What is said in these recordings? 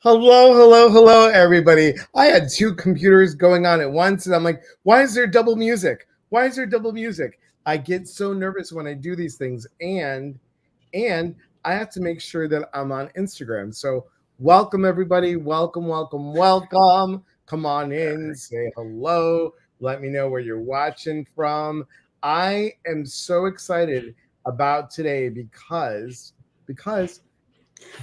Hello, everybody. I had two computers going on at once, and I'm like, why is there double music? Why is there double music? I get so nervous when I do these things, and I have to make sure that I'm on Instagram. So, welcome, everybody. Welcome. Come on in, say hello. Let me know where you're watching from. I am so excited about today because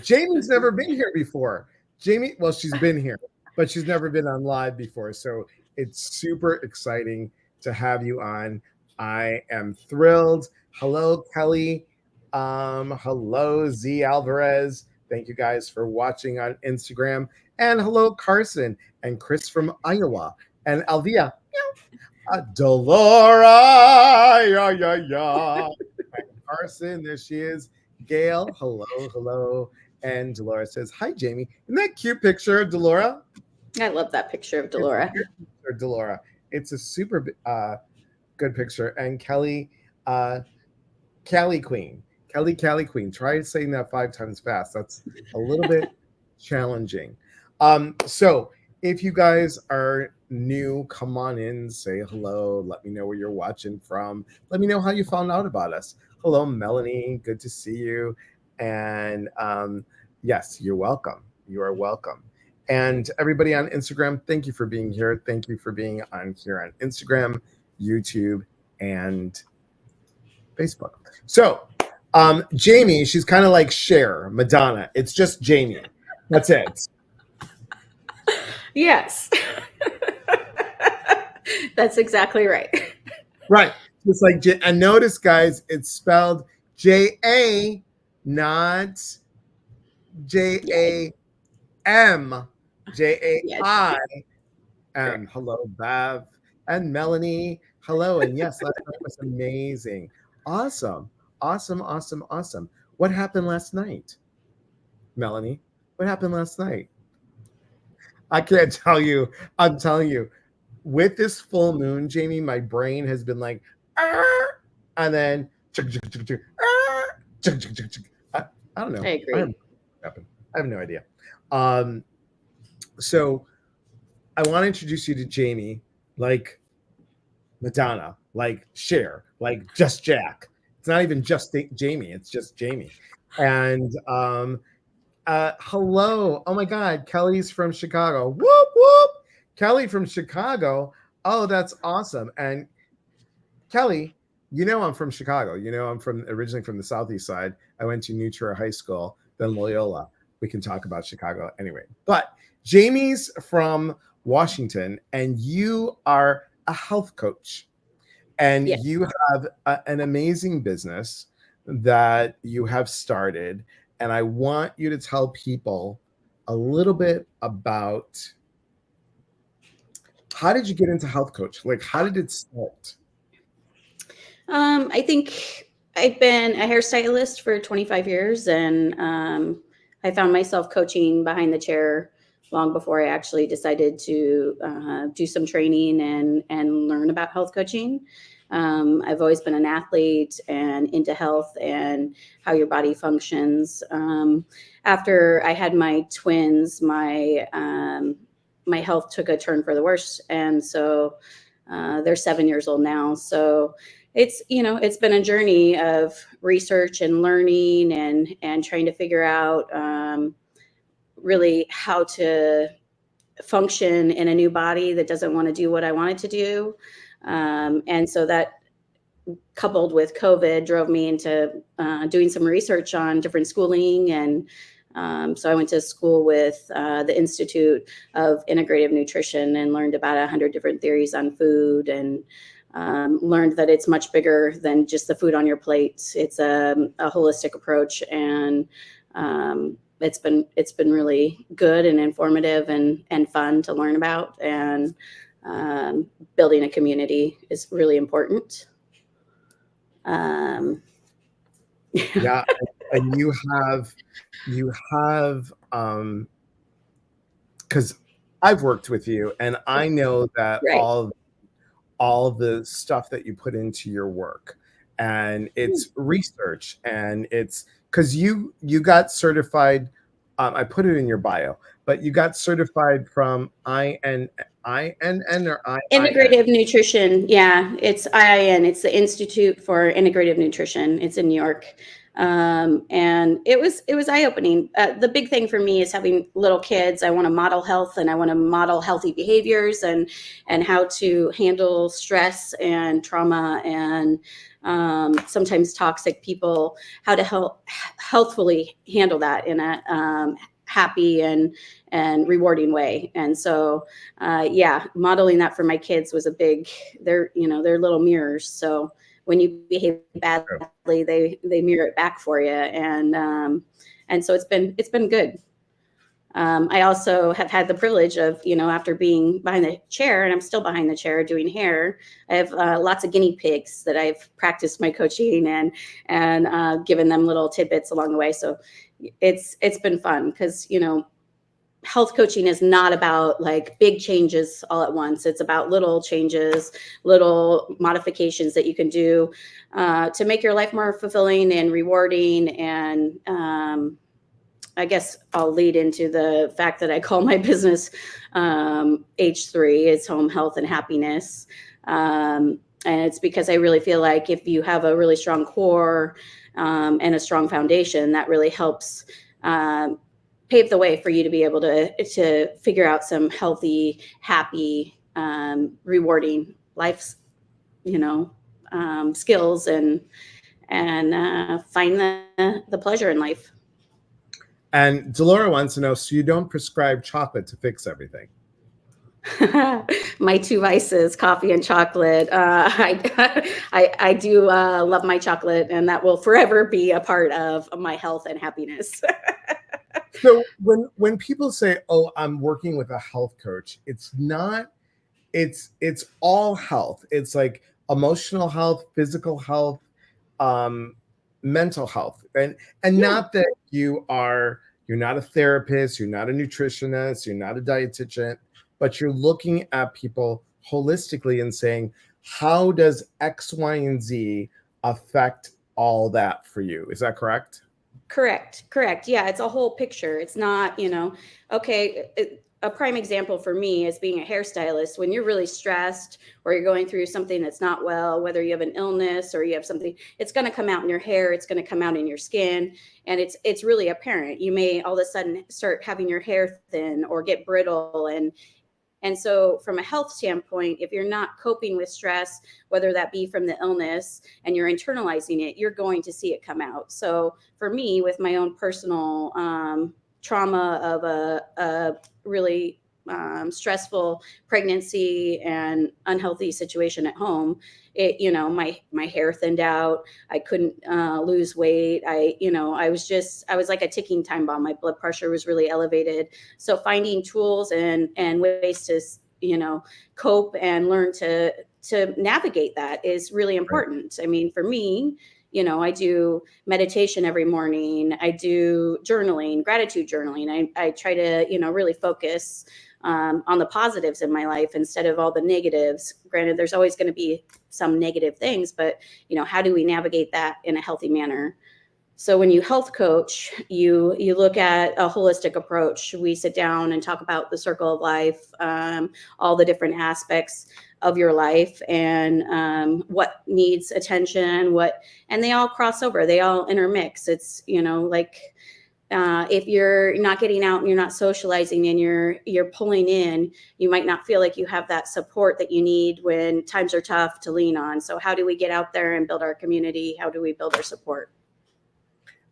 Jamie's never been here before. Jamie, well, she's been here, but she's never been on live before. So it's super exciting to have you on. I am thrilled. Hello, Kelly. Hello, Z Alvarez. Thank you guys for watching on Instagram. And hello, Carson and Chris from Iowa. And Alvia. Delora. Yeah. And Carson, there she is. Gail, hello. And Delora says, hi, Jamie. Isn't that cute picture of Delora? I love that picture of Delora. Delora. It's a super good picture. And Kelly, Cali Queen. Cali Queen. Try saying that 5 times fast. That's a little bit challenging. So if you guys are new, come on in, say hello. Let me know where you're watching from. Let me know how you found out about us. Hello, Melanie. Good to see you. And yes, you're welcome. You are welcome. And everybody on Instagram, thank you for being here. Thank you for being on here on Instagram, YouTube, and Facebook. So, Jamie, she's kind of like Cher, Madonna. It's just Jamie. That's it. Yes. That's exactly right. Right. It's like, and notice, guys, it's spelled J-A, not J-A-M, J-A-I-M. Hello, Bev and Melanie. Hello. And yes, last night was amazing. Awesome. What happened last night? Melanie, what happened last night? I can't tell you. I'm telling you, with this full moon, Jamie, my brain has been like, and then I don't know. I agree. I have no idea. So I want to introduce you to Jamie, like Madonna, like Cher, like just Jack. It's not even just Jamie. It's just Jamie. And hello. Oh my God. Kelly's from Chicago. Whoop, whoop. Kelly from Chicago. Oh, that's awesome. And Kelly, you know I'm from Chicago. You know I'm originally from the southeast side. I went to New Trier High School, then Loyola. We can talk about Chicago anyway. But Jamie's from Washington, and you are a health coach. And Yes. you have an amazing business that you have started. And I want you to tell people a little bit about how did you get into health coach? Like, how did it start? I think I've been a hairstylist for 25 years, and I found myself coaching behind the chair long before I actually decided to do some training and learn about health coaching. I've always been an athlete and into health and how your body functions. After I had my twins, my health took a turn for the worse, and so they're 7 years old now. So it's been a journey of research and learning and trying to figure out really how to function in a new body that doesn't want to do what I want it to do. And so that, coupled with COVID, drove me into doing some research on different schooling. And so I went to school with the Institute of Integrative Nutrition and learned about 100 different theories on food, and learned that it's much bigger than just the food on your plate. It's a holistic approach, and it's been really good and informative and fun to learn about. And building a community is really important. Yeah, and you have because I've worked with you, and I know that Right. all the stuff that you put into your work, and it's research, and it's because you got certified I put it in your bio, but you got certified from INN or IIN. Integrative Nutrition. Yeah, it's IIN. It's the Institute for Integrative Nutrition. It's in New York. And it was eye-opening. The big thing for me is having little kids. I want to model health, and I want to model healthy behaviors and how to handle stress and trauma and sometimes toxic people, how to healthfully handle that in a happy and rewarding way. And so yeah, modeling that for my kids was a big, they're little mirrors. So when you behave badly, they mirror it back for you. And so it's been good. I also have had the privilege of, after being behind the chair, and I'm still behind the chair doing hair, I have lots of guinea pigs that I've practiced my coaching and given them little tidbits along the way. So it's been fun because, health coaching is not about like big changes all at once. It's about little changes, little modifications that you can do to make your life more fulfilling and rewarding. And I guess I'll lead into the fact that I call my business H3. It's Home Health and Happiness. And it's because I really feel like if you have a really strong core and a strong foundation, that really helps pave the way for you to be able to figure out some healthy, happy, rewarding life, skills and find the pleasure in life. And Delora wants to know, so you don't prescribe chocolate to fix everything? My two vices, coffee and chocolate. I do love my chocolate, and that will forever be a part of my health and happiness. So when people say, "Oh, I'm working with a health coach," it's not. It's all health. It's like emotional health, physical health, mental health, and Yeah. not that you're not a therapist, you're not a nutritionist, you're not a dietitian, but you're looking at people holistically and saying, how does X, Y, and Z affect all that for you? Is that correct? Correct. Yeah, it's a whole picture. It's not, okay. A prime example for me is being a hairstylist. When you're really stressed or you're going through something that's not well, whether you have an illness or you have something, it's going to come out in your hair. It's going to come out in your skin. And it's really apparent. You may all of a sudden start having your hair thin or get brittle. And so from a health standpoint, if you're not coping with stress, whether that be from the illness and you're internalizing it, you're going to see it come out. So for me, with my own personal trauma of a really stressful pregnancy and unhealthy situation at home, my hair thinned out. I couldn't lose weight. I was like a ticking time bomb. My blood pressure was really elevated. So finding tools and ways to, cope and learn to navigate that is really important. I mean, for me, I do meditation every morning. I do journaling, gratitude journaling. I try to, really focus on the positives in my life instead of all the negatives. Granted, there's always going to be some negative things, but, how do we navigate that in a healthy manner? So when you health coach, you look at a holistic approach. We sit down and talk about the circle of life, all the different aspects of your life and what needs attention, and they all cross over, they all intermix. It's, if you're not getting out and you're not socializing and you're pulling in, you might not feel like you have that support that you need when times are tough to lean on. So how do we get out there and build our community? How do we build our support?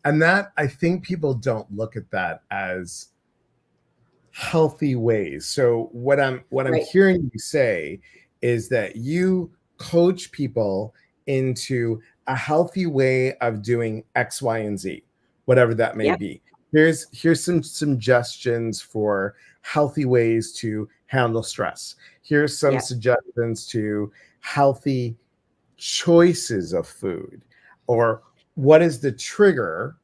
And that, I think people don't look at that as healthy ways. So what I'm Right. hearing you say is that you coach people into a healthy way of doing X, Y, and Z, whatever that may Yep. be. Here's some suggestions for healthy ways to handle stress. Here's some Yep. suggestions to healthy choices of food, or what is the trigger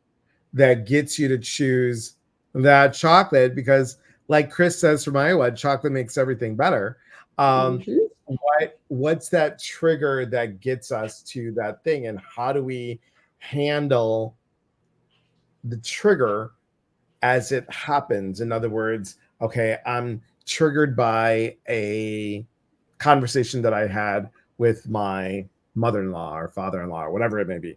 that gets you to choose that chocolate? Because like Chris says from Iowa, chocolate makes everything better. Mhm. What's that trigger that gets us to that thing, and how do we handle the trigger as it happens. In other words, okay, I'm triggered by a conversation that I had with my mother-in-law or father-in-law or whatever it may be.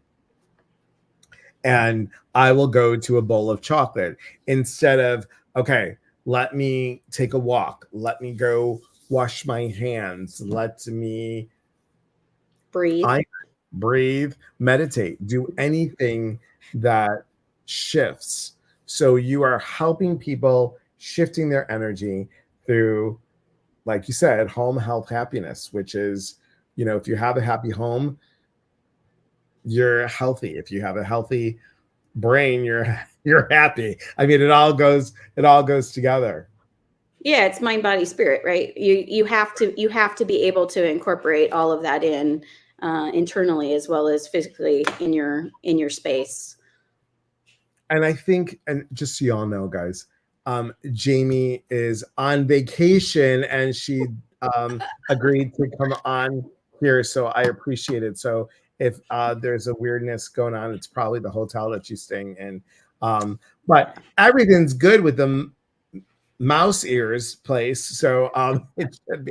And I will go to a bowl of chocolate instead of, okay, let me take a walk. Let me go wash my hands. Let me Breathe. breathe, meditate, do anything that shifts. So you are helping people shifting their energy through, like you said, home health happiness, which is, if you have a happy home, you're healthy. If you have a healthy brain, you're happy. I mean, it all goes together. Yeah, it's mind, body, spirit, right? You have to be able to incorporate all of that in internally as well as physically in your space. And I think, and just so y'all know, guys, Jamie is on vacation and she agreed to come on here, so I appreciate it. So if there's a weirdness going on, it's probably the hotel that she's staying in. But everything's good with the mouse ears place, so it should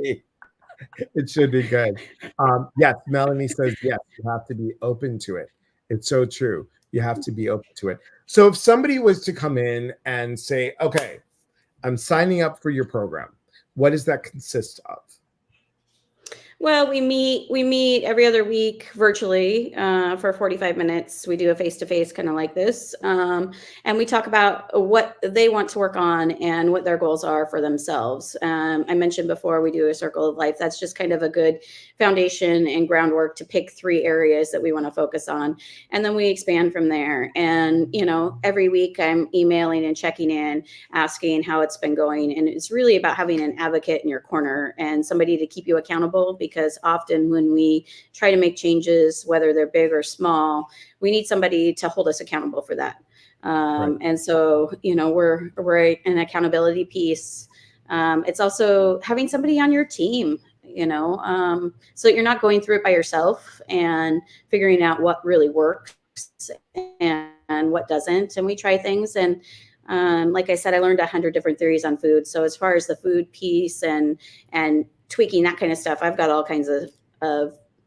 be good. Yes, Melanie says yes, you have to be open to it. It's so true. You have to be open to it. So if somebody was to come in and say, okay, I'm signing up for your program, what does that consist of? Well, we meet every other week virtually for 45 minutes. We do a face-to-face kind of like this. And we talk about what they want to work on and what their goals are for themselves. I mentioned before we do a circle of life. That's just kind of a good foundation and groundwork to pick 3 areas that we want to focus on. And then we expand from there. And, every week I'm emailing and checking in, asking how it's been going. And it's really about having an advocate in your corner and somebody to keep you accountable, because often when we try to make changes, whether they're big or small, we need somebody to hold us accountable for that. Right. And so, we're an accountability piece. It's also having somebody on your team, so that you're not going through it by yourself and figuring out what really works and what doesn't. And we try things. And like I said, I learned 100 different theories on food. So as far as the food piece and tweaking that kind of stuff, I've got all kinds of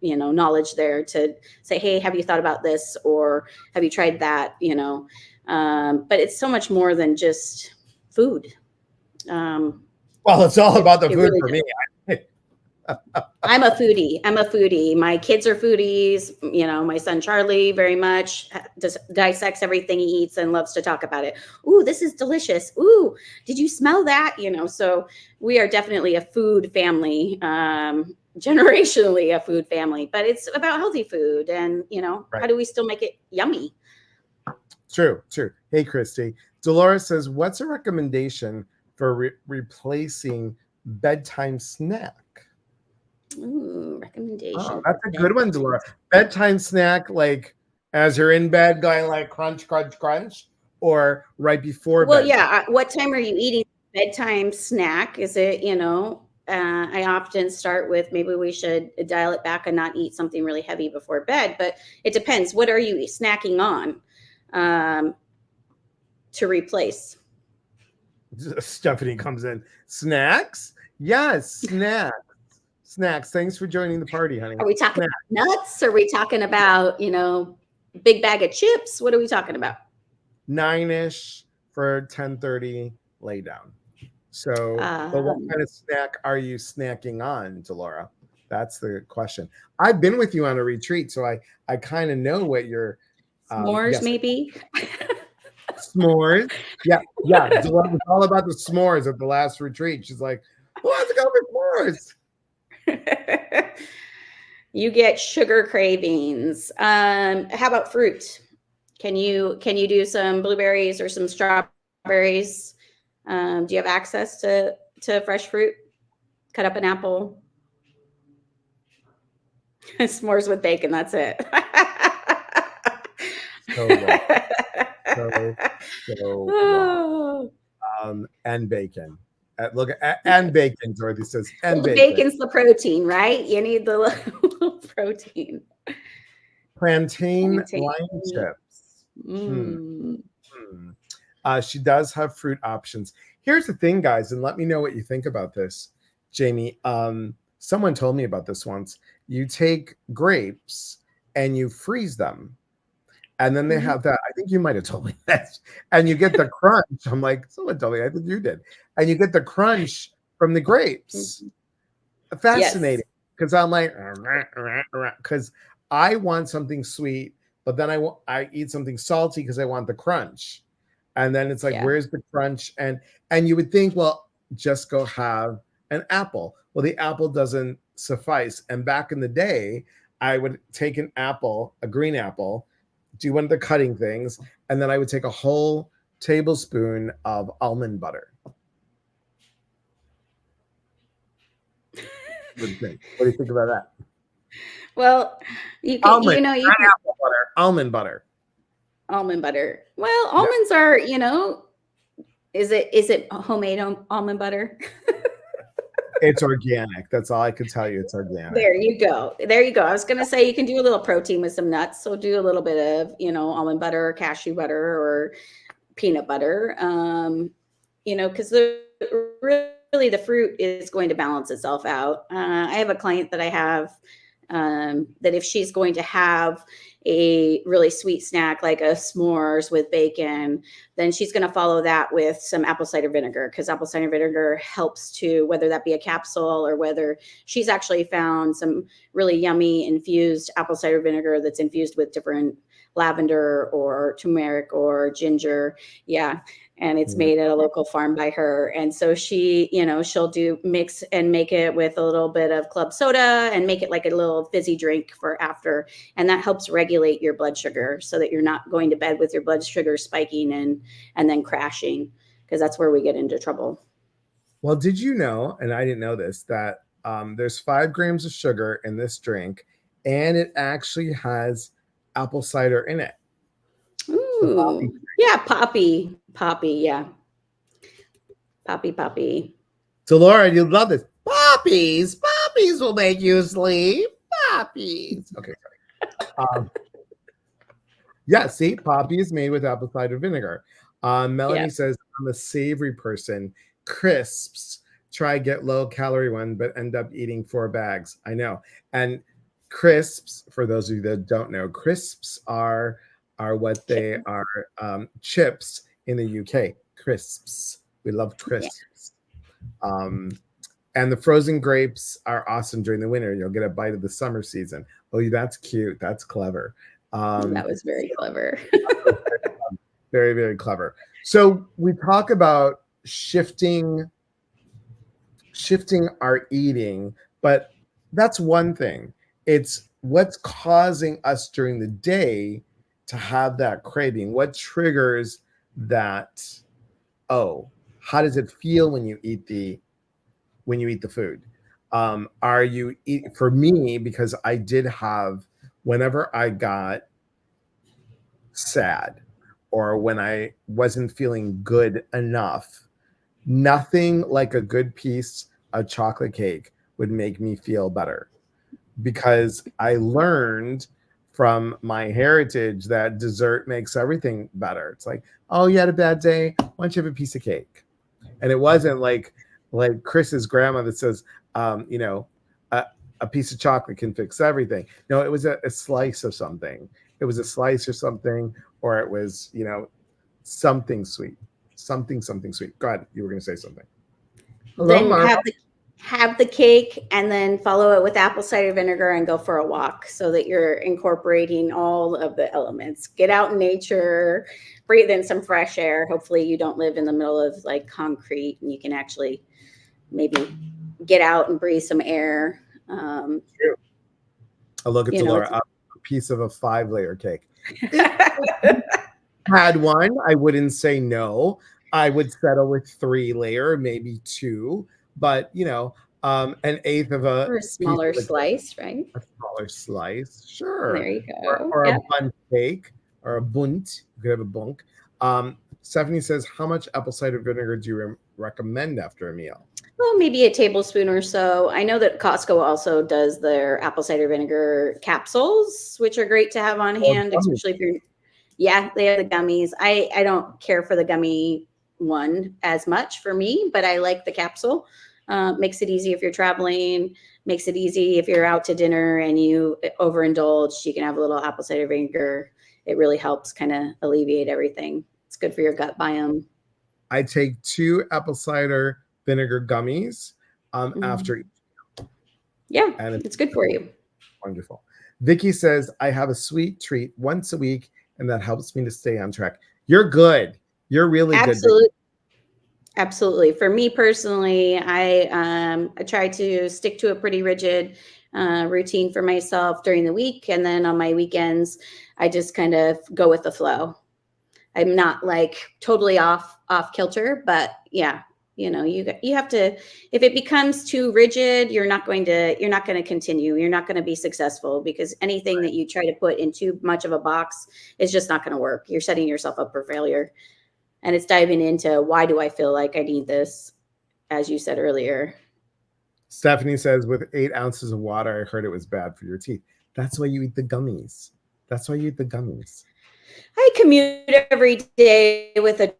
knowledge there to say, hey, have you thought about this, or have you tried that? But it's so much more than just food. Well, it's all about the food really for me. I'm a foodie. My kids are foodies. My son Charlie very much just dissects everything he eats and loves to talk about it. Ooh, this is delicious. Ooh, did you smell that? So we are definitely a food family, generationally a food family, but it's about healthy food and, right. How do we still make it yummy? True. Hey, Christy. Dolores says, what's a recommendation for replacing bedtime snack? Ooh, recommendation. Oh, that's a good one, Dolores. Bedtime snack, like as you're in bed going like crunch, crunch, crunch, or right before bed? Well, yeah. What time are you eating bedtime snack? Is it, I often start with maybe we should dial it back and not eat something really heavy before bed, but it depends. What are you snacking on to replace? Stephanie comes in. Snacks? Yes, snacks. Snacks. Thanks for joining the party, honey. Are we talking about nuts? Are we talking about, big bag of chips? What are we talking about? 9-ish for 10:30 lay down. So, but what kind of snack are you snacking on, Delora? That's the question. I've been with you on a retreat, so I kind of know what your s'mores, yes, maybe. S'mores. Yeah. Delora was all about the s'mores at the last retreat. She's like, who wants to go for s'mores? You get sugar cravings. How about fruit? Can you do some blueberries or some strawberries? Do you have access to fresh fruit? Cut up an apple. S'mores with bacon. That's it. So and bacon. Look, and bacon, Dorothy says, and bacon. Bacon's the protein, right? You need the little protein. Plantain lime chips. She does have fruit options. Here's the thing, guys, and let me know what you think about this, Jamie. Someone told me about this once. You take grapes and you freeze them, and then they have that. I think you might have told me that. And you get the crunch. I'm like, someone told me. I think you did. And you get the crunch from the grapes. Fascinating. Because I'm like, because I want something sweet, but then I eat something salty because I want the crunch. And then it's like, where's the crunch? And you would think, well, just go have an apple. Well, the apple doesn't suffice. And back in the day, I would take an apple, a green apple, do one of the cutting things, and then I would take a whole tablespoon of almond butter. What do you think? What do you think about that? Well, you can, almond, you know, you can, apple butter, almond butter. Almond butter. Well, almonds are, you know, is it homemade almond butter? It's organic. That's all I can tell you. It's organic. There you go. There you go. I was going to say you can do a little protein with some nuts. So do a little bit of, you know, almond butter or cashew butter or peanut butter, you know, because really the fruit is going to balance itself out. I have a client that I have that if she's going to have a really sweet snack like a s'mores with bacon, then she's going to follow that with some apple cider vinegar, because apple cider vinegar helps to, whether that be a capsule or whether she's actually found some really yummy infused apple cider vinegar that's infused with different lavender or turmeric or ginger. Yeah. And it's made at a local farm by her. And so she, you know, she'll do mix and make it with a little bit of club soda and make it like a little fizzy drink for after. And that helps regulate your blood sugar so that you're not going to bed with your blood sugar spiking and then crashing, because that's where we get into trouble. Well, did you know, and I didn't know this, that there's 5 grams of sugar in this drink, and it actually has apple cider in it. Ooh, yeah, poppy, yeah. Poppy. So, Laura, you'd love this. Poppies will make you sleep. Poppies. Okay, sorry. Yeah, see, poppy is made with apple cider vinegar. Melanie says, I'm a savory person. Crisps. Try get low calorie one, but end up eating 4 bags. I know. And crisps, for those of you that don't know, crisps are what they are, chips in the UK. Crisps. We love crisps. And the frozen grapes are awesome during the winter. You'll get a bite of the summer season. Oh, that's cute. That's clever. That was very clever. Very, very clever. So we talk about shifting our eating, but that's one thing. It's what's causing us during the day to have that craving. What triggers that? Oh, how does it feel when you eat the food? Are you eat, for me, because I did have, whenever I got sad or when I wasn't feeling good enough, nothing like a good piece of chocolate cake would make me feel better, because I learned from my heritage that dessert makes everything better. It's like, oh, you had a bad day, why don't you have a piece of cake? And it wasn't like Chris's grandma that says, you know, a piece of chocolate can fix everything. No, it was a slice of something. It was a slice or something, or it was, you know, something sweet, something sweet. Go ahead. You were going to say something. Hello, then have the cake and then follow it with apple cider vinegar and go for a walk so that you're incorporating all of the elements. Get out in nature, breathe in some fresh air. Hopefully you don't live in the middle of like concrete and you can actually maybe get out and breathe some air. I'll look at Laura, a piece of a 5-layer cake. Had one, I wouldn't say no. I would settle with 3-layer, maybe 2. But, you know, an eighth of or a smaller slice, right? A smaller slice, sure. There you go. Or a bundt cake, or a bunt. You could have a bunk. Stephanie says, how much apple cider vinegar do you recommend after a meal? Well, maybe a tablespoon or so. I know that Costco also does their apple cider vinegar capsules, which are great to have on hand, especially if you're Yeah, they have the gummies. I don't care for the gummy one as much for me, but I like the capsule. Makes it easy if you're traveling, makes it easy if you're out to dinner and you overindulge. You can have a little apple cider vinegar. It really helps kind of alleviate everything. It's good for your gut biome. I take 2 apple cider vinegar gummies after Mm. each, Yeah, and it's good for you. wonderful. Vicky says, I have a sweet treat once a week, and that helps me to stay on track. You're good. You're really good, Vicky. Absolutely. Absolutely. For me personally, I try to stick to a pretty rigid routine for myself during the week, and then on my weekends, I just kind of go with the flow. I'm not like totally off kilter, but yeah, you have to. If it becomes too rigid, you're not going to continue. You're not going to be successful because anything that you try to put in too much of a box is just not going to work. You're setting yourself up for failure. And it's diving into why do I feel like I need this, as you said earlier. Stephanie says, with 8 ounces of water, I heard it was bad for your teeth. That's why you eat the gummies. That's why you eat the gummies. I commute every day with a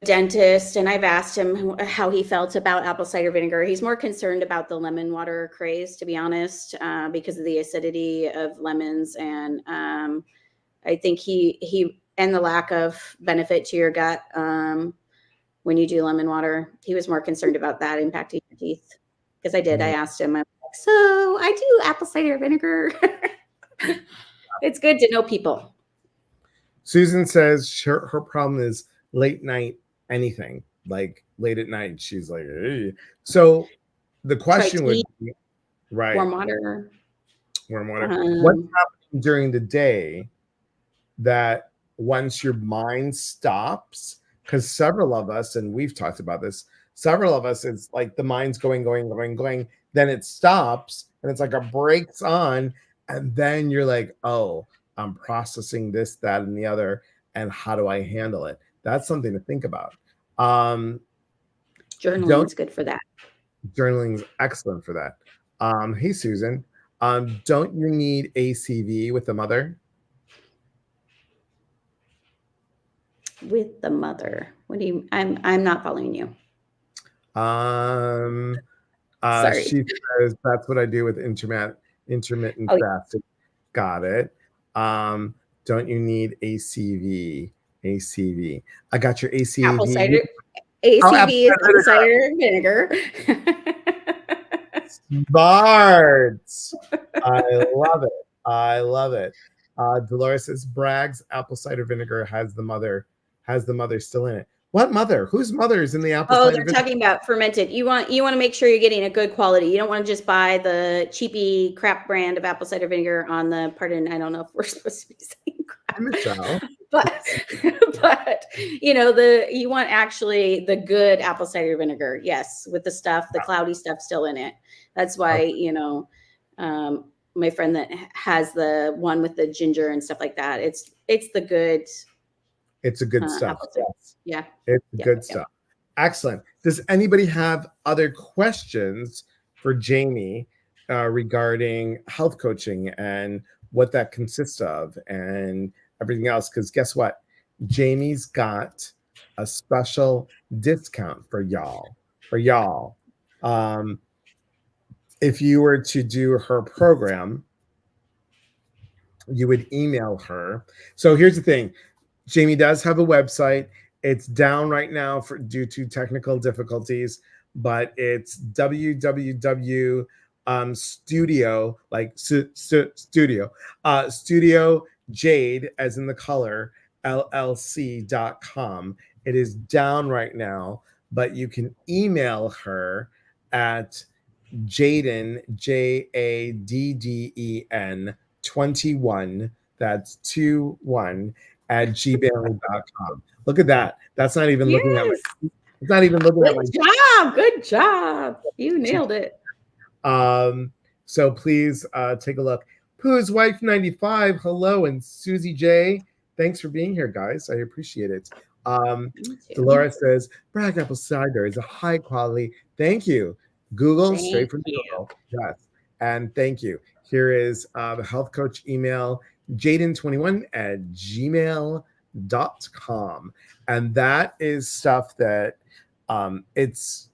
dentist, and I've asked him how he felt about apple cider vinegar. He's more concerned about the lemon water craze, to be honest, because of the acidity of lemons, and I think he and the lack of benefit to your gut when you do lemon water. He was more concerned about that impacting your teeth. Because I asked him, I'm like, so I do apple cider vinegar. It's good to know people. Susan says her problem is late night anything, like late at night. She's like, hey. So the Try question would tea, be, right, warm water. warm water. What's Um, happening during the day that once your mind stops, because several of us, and we've talked about this, several of us, it's like the mind's going, then it stops, and it's like a brakes on, and then you're like, oh, I'm processing this, that, and the other, and how do I handle it? That's something to think about. Um, don't Journaling's good for that. Journaling is excellent for that. Hey Susan, don't you need ACV with the mother? With the mother. What do you? I'm not following you. Um, Sorry. she says that's what I do with intermittent Oh, fasting. Got it. Um, don't you need ACV? ACV. I got your apple ACV. cider. Oh, apple ACV is apple cider cider vinegar. vinegar. Smart. I love it. I love it. Dolores says Bragg's apple cider vinegar has the mother still in it. What mother? Whose mother is in the apple Oh, cider they're vinegar? talking about fermented. You want to make sure you're getting a good quality. You don't want to just buy the cheapy crap brand of apple cider vinegar on the, pardon, I don't know if we're supposed to be saying crap, Michelle. but you want actually the good apple cider vinegar. Yes, with the cloudy stuff still in it. That's why, my friend that has the one with the ginger and stuff like that. It's the good It's a good stuff. apple cider. Yes. Yeah. It's Yep, good yep. stuff. Excellent. Does anybody have other questions for Jamie regarding health coaching and what that consists of and everything else? Because guess what? Jamie's got a special discount for y'all. If you were to do her program, you would email her. So here's the thing. Jamie does have a website. It's down right now due to technical difficulties, but it's www studio studio jade as in the color llc.com. It is down right now, but you can email her at Jaden Jaddden 21, that's 21 at gmail.com. Look at that. That's not even looking at my Yes. it's not even looking at my Good job. You nailed it. So please take a look. Pooh's wife 95, hello, and Susie J. Thanks for being here, guys. I appreciate it. Dolores says Bragg apple cider is a high quality. Thank you. Google, straight from Google. Yes. And thank you. Here is the health coach email, Jaden21 at gmail.com. And that is stuff that it's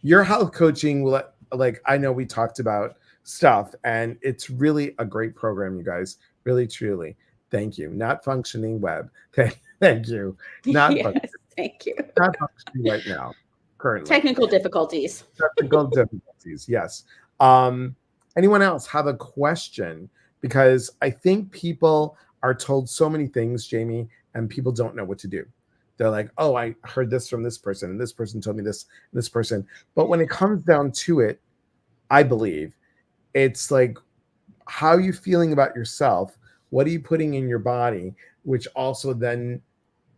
your health coaching will, like, I know we talked about stuff, and it's really a great program, you guys. Really, truly. Thank you. Not functioning web. Okay. Thank you. Not Yes, thank you. not functioning right now, currently. Technical difficulties. Technical difficulties. Yes. Um, Anyone else have a question? Because I think people are told so many things, Jamie, and people don't know what to do. They're like, oh, I heard this from this person, and this person told me this, and this person. But when it comes down to it, I believe it's like, how are you feeling about yourself? What are you putting in your body? Which also then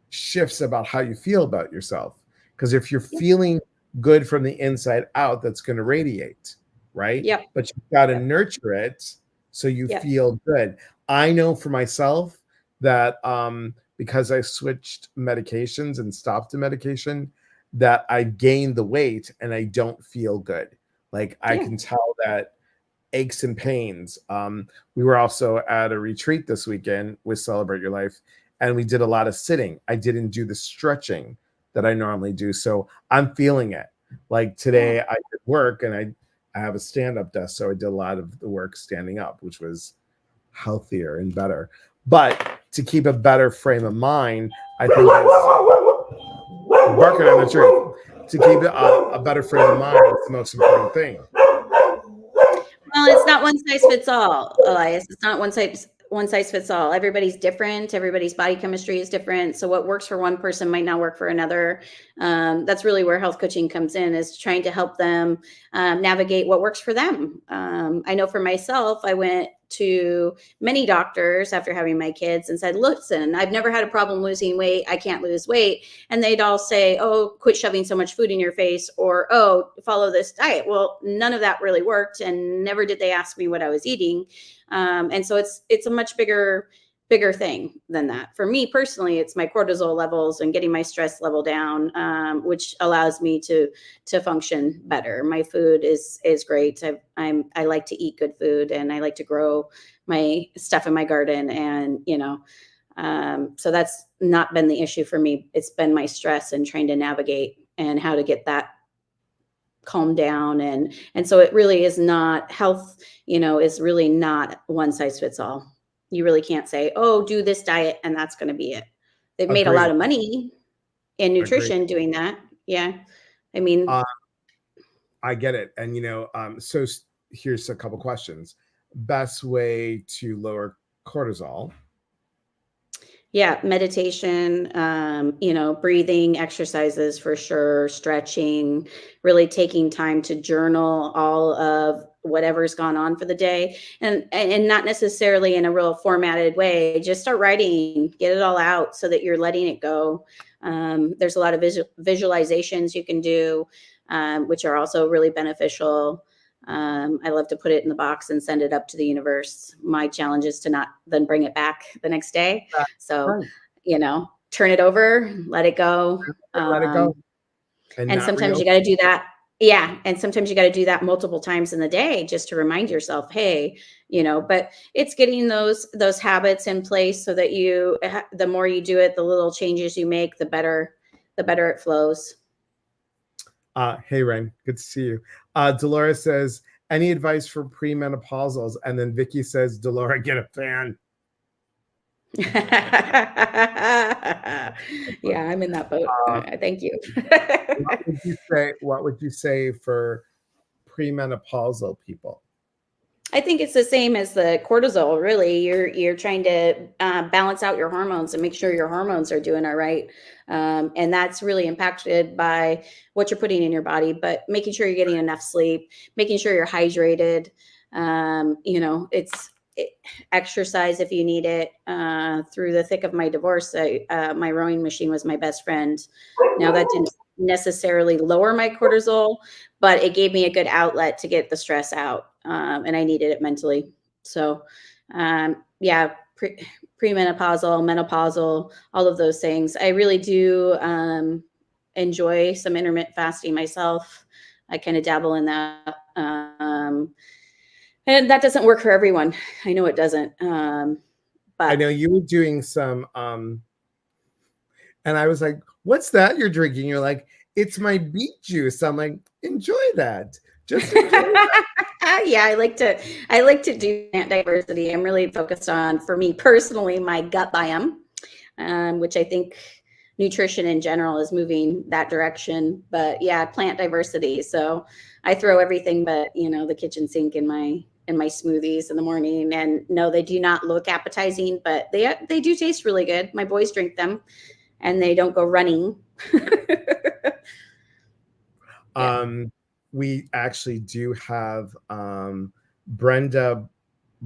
shifts about how you feel about yourself. Because if you're feeling good from the inside out, that's going to radiate, right? Yep. But you've got to Yep. nurture it so you Yep. feel good. I know for myself that because I switched medications and stopped the medication, that I gained the weight and I don't feel good. Like I can tell that aches and pains. We were also at a retreat this weekend with Celebrate Your Life, and we did a lot of sitting. I didn't do the stretching that I normally do, so I'm feeling it. Like today, I did work, and I have a stand-up desk, so I did a lot of the work standing up, which was healthier and better. But to keep a better frame of mind, I think it's barking on the truth. To keep a better frame of mind is the most important thing. Well, it's not one size fits all, Elias. It's not one size fits all. Everybody's different. Everybody's body chemistry is different. So what works for one person might not work for another. That's really where health coaching comes in, is trying to help them navigate what works for them. I know for myself, I went to many doctors after having my kids and said, listen, I've never had a problem losing weight. I can't lose weight. And they'd all say, oh, quit shoving so much food in your face, or, oh, follow this diet. Well, none of that really worked, and never did they ask me what I was eating. And so it's a much bigger thing than that. For me personally, it's my cortisol levels and getting my stress level down, which allows me to function better. My food is great. I like to eat good food, and I like to grow my stuff in my garden, and so that's not been the issue for me. It's been my stress and trying to navigate and how to get that calm down. And so it really is not health, is really not one size fits all. You really can't say, oh, do this diet and that's going to be it. They've made a lot of money in nutrition doing that. Yeah. I mean, I get it. And, so here's a couple questions. Best way to lower cortisol? Yeah, meditation, breathing exercises for sure, stretching, really taking time to journal all of whatever's gone on for the day, and not necessarily in a real formatted way. Just start writing, get it all out so that you're letting it go. There's a lot of visualizations you can do, which are also really beneficial. I love to put it in the box and send it up to the universe. My challenge is to not then bring it back the next day. So, turn it over, let it go. Let it go. And sometimes you got to do that. Yeah. And sometimes you got to do that multiple times in the day just to remind yourself, hey, but it's getting those habits in place so that the more you do it, the little changes you make, the better it flows. Hey, Ren, good to see you. Dolores says, any advice for premenopausals? And then Vicky says, Dolores, get a fan. Yeah, I'm in that boat. Thank you. What would you say for premenopausal people? I think it's the same as the cortisol. Really, you're trying to balance out your hormones and make sure your hormones are doing all right, and that's really impacted by what you're putting in your body. But making sure you're getting enough sleep, making sure you're hydrated. Exercise if you need it. Through the thick of my divorce, my rowing machine was my best friend. Now that didn't necessarily lower my cortisol, but it gave me a good outlet to get the stress out. And I needed it mentally. So, premenopausal, menopausal, all of those things. I really do enjoy some intermittent fasting myself. I kind of dabble in that. And that doesn't work for everyone. I know it doesn't. But I know you were doing some And I was like, what's that you're drinking? You're like, it's my beet juice. I'm like, enjoy that. Just enjoy that. Yeah, I like to do plant diversity. I'm really focused on, for me personally, my gut biome, which I think nutrition in general is moving that direction. But yeah, plant diversity. So I throw everything but the kitchen sink in my smoothies in the morning. And no, they do not look appetizing, but they do taste really good. My boys drink them, and they don't go running. Yeah. We actually do have Brenda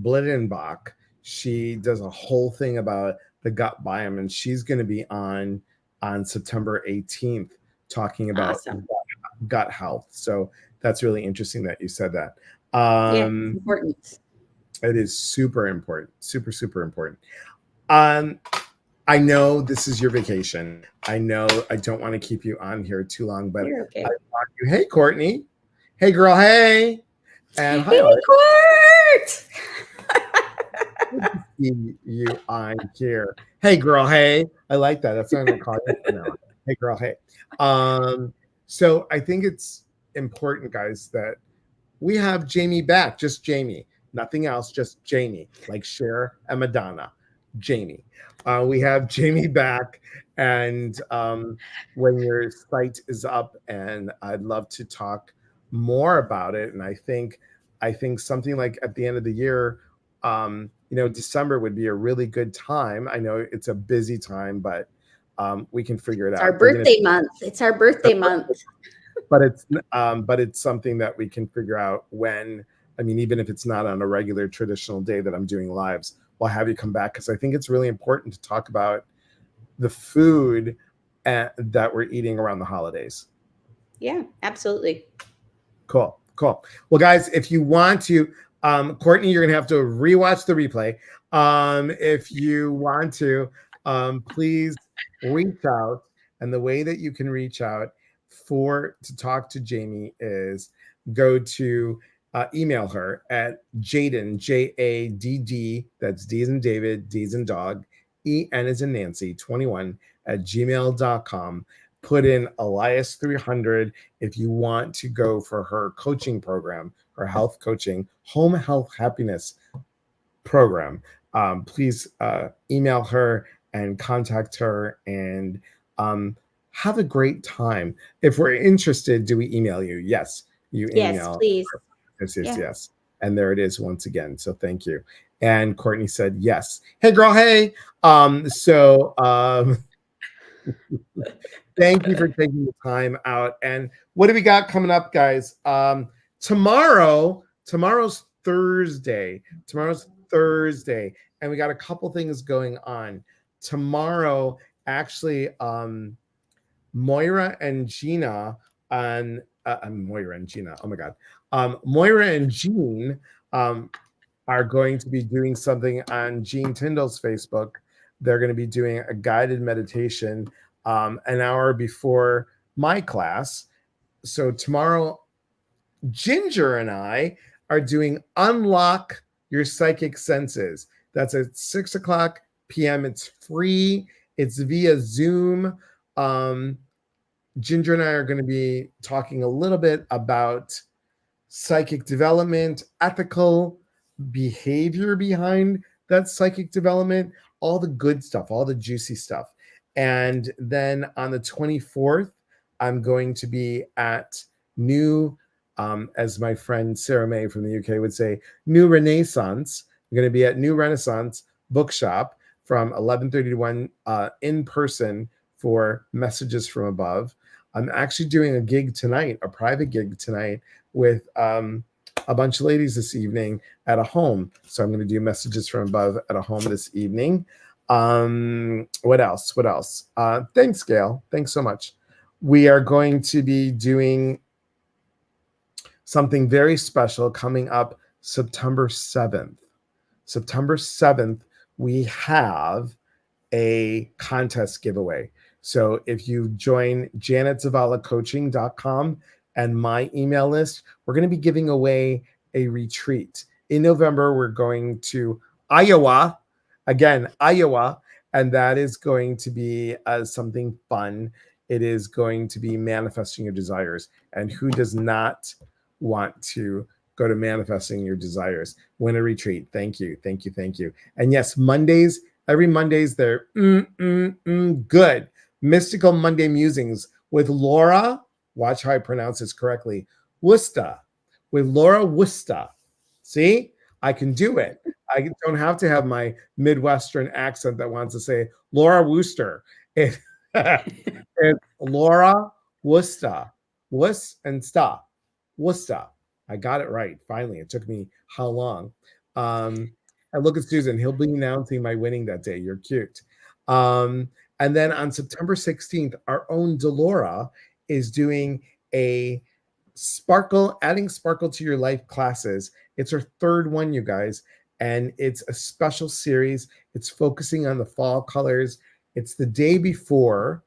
Blittenbach. She does a whole thing about the gut biome, and she's going to be on September 18th talking about Awesome. gut health. So that's really interesting that you said that. Yeah, it's important. It is super important, super, super important. Um, I know this is your vacation. I know I don't want to keep you on here too long, but You're I okay. want you. Hey, Courtney. Hey, girl. Hey. And hi, Hey, Art. Court! Good to see you on here. Hey, girl. Hey. I like that. That's what I'm going to call you from now on. Hey, girl. Hey. So I think it's important, guys, that we have Jamie back. Just Jamie. Nothing else. Just Jamie. Like Cher and Madonna. Jamie. We have Jamie back, and when your site is up, and I'd love to talk more about it. And I think something like at the end of the year, December would be a really good time. I know it's a busy time, but we can figure it It's our out. Even if birthday month. It's our birthday month. but it's something that we can figure out when. I mean, even if it's not on a regular traditional day that I'm doing lives, we'll have you come back, because I think it's really important to talk about the food that we're eating around the holidays. Yeah, absolutely. Cool. Well, guys, if you want to, Courtney, you're gonna have to rewatch the replay. If you want to, please reach out, and the way that you can reach out to talk to Jamie is go to email her at Jaden, Jadd, that's D as in David, D as in dog, EN as in Nancy, 21 at gmail.com. Put in Elias 300 if you want to go for her coaching program, her health coaching, home health happiness program. Please email her and contact her, and have a great time. If we're interested, do we email you? Yes, you Yes, email. please. Yes. Yeah. And there it is once again. So thank you. And Courtney said yes. Hey, girl. Hey. Thank you for taking the time out. And what do we got coming up, guys? Tomorrow's Thursday. And we got a couple things going on. Tomorrow, actually, Moira and Gina Moira and Gina. Oh my God. Moira and Jean are going to be doing something on Jean Tyndall's Facebook. They're going to be doing a guided meditation an hour before my class. So tomorrow, Ginger and I are doing Unlock Your Psychic Senses. That's at 6:00 p.m. It's free. It's via Zoom. Ginger and I are going to be talking a little bit about psychic development, ethical behavior behind that psychic development, all the good stuff, all the juicy stuff. And then on the 24th, I'm going to be at New, as my friend Sarah May from the UK would say, New Renaissance. I'm going to be at New Renaissance Bookshop from 11:30 to 1 in person for Messages from Above. I'm actually doing a gig tonight, a private gig tonight with a bunch of ladies this evening at a home. So I'm going to do Messages from Above at a home this evening. What else? Thanks, Gail. Thanks so much. We are going to be doing something very special coming up September 7th. September 7th, we have a contest giveaway. So if you join janetzavala.coaching.com and my email list, we're going to be giving away a retreat. In November, we're going to Iowa. Again, Iowa. And that is going to be something fun. It is going to be manifesting your desires. And who does not want to go to manifesting your desires? Win a retreat. Thank you. Thank you. Thank you. And yes, Mondays, every Mondays, they're good. Mystical Monday Musings with Laura. Watch how I pronounce this correctly. Worcester. With Laura Worcester. See, I can do it. I don't have to have my Midwestern accent that wants to say Laura Wooster. It's Laura Worcester. Wuss and sta. Worcester. I got it right. Finally, it took me how long? And look at Susan. He'll be announcing my winning that day. You're cute. And then on September 16th, our own Delora is doing a adding sparkle to your life classes. It's her third one, you guys. And it's a special series. It's focusing on the fall colors. It's the day before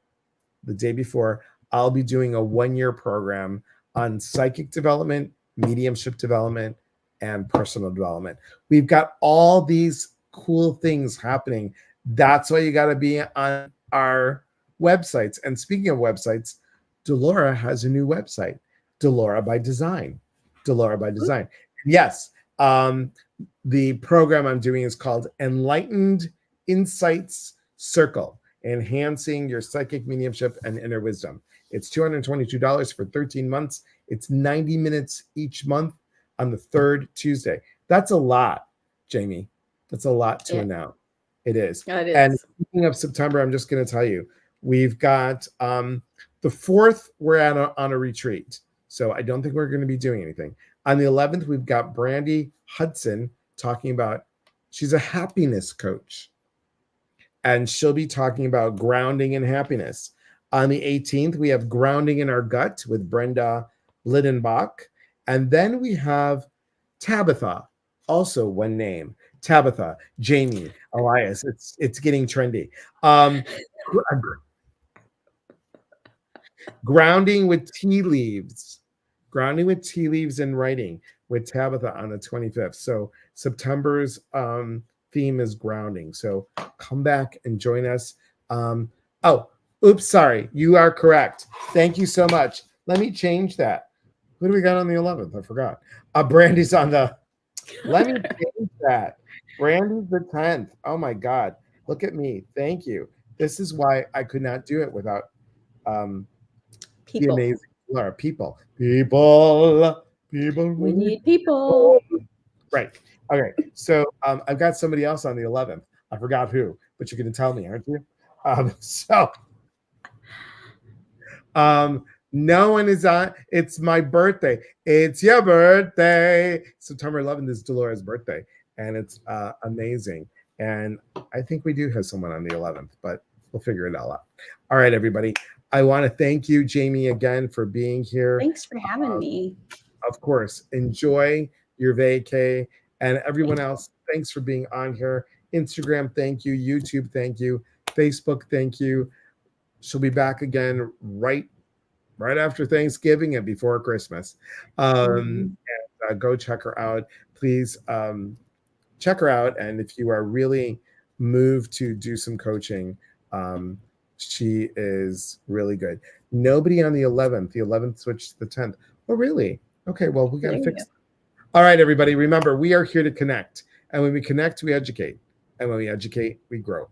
I'll be doing a 1-year program on psychic development, mediumship development, and personal development. We've got all these cool things happening. That's why you got to be on our websites. And speaking of websites, Delora has a new website, Delora by Design. Delora by Design. Yes, the program I'm doing is called Enlightened Insights Circle, Enhancing Your Psychic Mediumship and Inner Wisdom. It's $222 for 13 months. It's 90 minutes each month on the third Tuesday. That's a lot, Jamie. That's a lot to announce. It is. It is. And speaking of September, I'm just going to tell you, we've got the 4th, we're on a retreat. So I don't think we're going to be doing anything. On the 11th, we've got Brandy Hudson talking about, she's a happiness coach. And she'll be talking about grounding and happiness. On the 18th, we have Grounding in Our Gut with Brenda Lidenbach. And then we have Tabitha, also one name, Tabitha, Jamie, Elias. It's getting trendy. Grounding with Tea Leaves. Grounding with Tea Leaves and Writing with Tabitha on the 25th. So September's theme is grounding. So come back and join us. Sorry. You are correct. Thank you so much. Let me change that. Who do we got on the 11th? I forgot. Brandy's on the... Let me change that. Brandy's the 10th. Oh, my God. Look at me. Thank you. This is why I could not do it without the amazing Laura. People. We need people. Right. Okay. So I've got somebody else on the 11th. I forgot who, but you're going to tell me, aren't you? No one is on. It's my birthday. It's your birthday. September 11th is Dolores' birthday, and it's amazing. And I think we do have someone on the 11th, but we'll figure it all out. All right, everybody. I want to thank you, Jamie, again for being here. Thanks for having me. Of course. Enjoy your vacay. And everyone else, thanks for being on here. Instagram, thank you. YouTube, thank you. Facebook, thank you. She'll be back again right after Thanksgiving and before Christmas. And go check her out. Please check her out. And if you are really moved to do some coaching, she is really good. Nobody on the 11th. The 11th switched to the 10th. Oh, really? Okay, well, we got to fix it. All right, everybody. Remember, we are here to connect. And when we connect, we educate. And when we educate, we grow.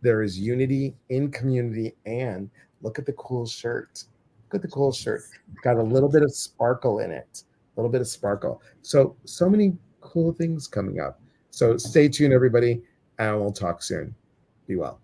There is unity in community. And look at the cool shirt. Look at the cool shirt. Got a little bit of sparkle in it. A little bit of sparkle. So many cool things coming up. So stay tuned, everybody. And we'll talk soon. Be well.